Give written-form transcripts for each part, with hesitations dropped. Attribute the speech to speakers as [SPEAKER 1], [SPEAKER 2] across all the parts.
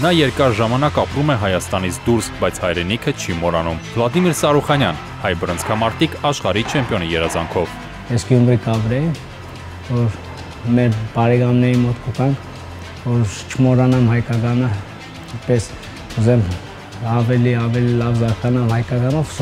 [SPEAKER 1] Նա երկար ժամանակ ապրում է Հայաստանից դուրս, բայց հայրենիքը չի մոռանում։ Վլադիմիր Սարուխանյան, հայ բռնցքամարտիկ աշխարհի չեմպիոնի երազանքով։
[SPEAKER 2] Ես Գյումրի կապրեի, որ մեր բարեկամների մոտ կուտանք, որ չմոռանամ հայկականը, պես ուզեմ ավելի լավ զարգանալ հայկականով,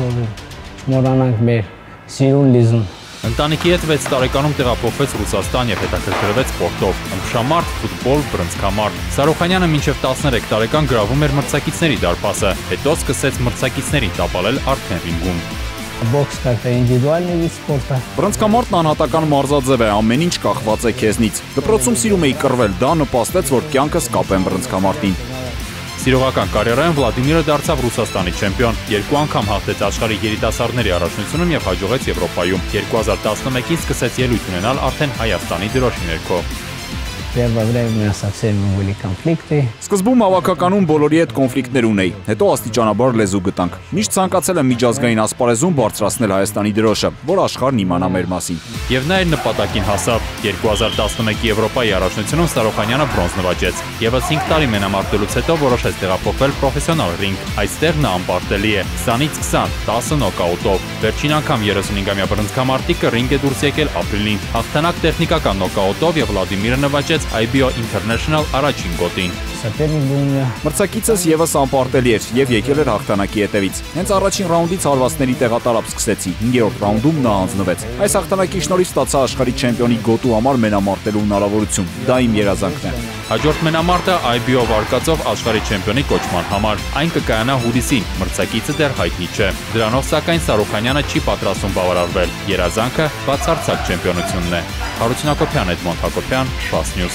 [SPEAKER 2] չմոռանանք մեր սիրուն լիզուն։
[SPEAKER 1] Ընտանիքի հետ 6 տարեկանում տեղափոխվեց Ռուսաստան եւ հետաքրքրվեց սպորտով՝ ըմբշամարտ, ֆուտբոլ, բռնցքամարտ։ Սարուխանյանը մինչև 13 տարեկան գրավում էր մրցակիցների դարպասը, հետո սկսեց մրցակիցներին տապալել արդեն ռինգում։
[SPEAKER 2] Բոքս կա ինդիվիդուալնի վիճ սպորտը։
[SPEAKER 3] Բռնցքամարտն անհատական մարզաձև է, ամեն ինչ կախված է քեզնից։ Դպրոցում սիրում էի կռվել, դա նպաստեց, որ կյանքս կապեմ բռնցքամարտին։
[SPEAKER 1] Սիրողական կարիերայում Վլադիմիրը դարձավ Ռուսաստանի չեմպիոն, 2 անգամ հաղթեց աշխարհի երիտասարդների առաջնությունում եւ հաջողեց Եվրոպայում։ 2011-ին սկսեց ելույթ ունենալ արդեն Հայաստանի դրոշի ներքո։
[SPEAKER 3] Սկզբում հավաքականում բոլորի հետ կոնֆլիկտներ ունեի, հետո աստիճանաբար լեզու գտանք։ Միշտ ցանկացել եմ միջազգային ասպարեզում բարձրացնել Հայաստանի դրոշը, որ աշխարհն իմանա մեր մասին։
[SPEAKER 1] Եվ նա իր նպատակին հասավ։ 2011 Եվրոպայի առաջնությունում Սարուխանյանը բրոնզ նվաճեց։ Եվս 5 տարի մենամարտելուց հետո որոշեց տեղափոխվել պրոֆեսիոնալ ռինգ։ Այստեղ նա անպարտելի է 20-ից 20, 10 նոկաուտով։ Վերջին անգամ 35-ամյա բռնցքամարտիկը ռինգ է դուրս եկել ապրիլին։ Հաղթանակ տեխնիկական նոկաուտով եւ Վլադիմիրը նվաճեց IBO International առաջին գոտին։
[SPEAKER 3] Մրցակիցս եւս անպարտելի էր եւ եկել էր հաղթանակի հետևից։ Հենց առաջին ռաունդից հարվածների տեղատարապ սկսեցի։ 5-րդ ռաունդում նա հանձնվեց։ Այս հաղթանակի շնորհիվ ստացա աշխարհի չեմպիոնի գոտու համար մենամարտելու հնարավորություն։ Դա իմ երազանքն է։
[SPEAKER 1] Հաջորդ մենամարտը IBO վարկածով աշխարհի չեմպիոնի կոչման համար։ Այն կկայանա հուլիսին, մրցակիցը դեռ հայտնի չէ։ Դրանով սակայն Սարուխանյանը չի պատրաստվում բավարարվել։ Երազանքը բացարձակ չեմպիոնությունն է։ Հարություն Հակոբյան, Էդմոնդ Հակոբյան, Fast News։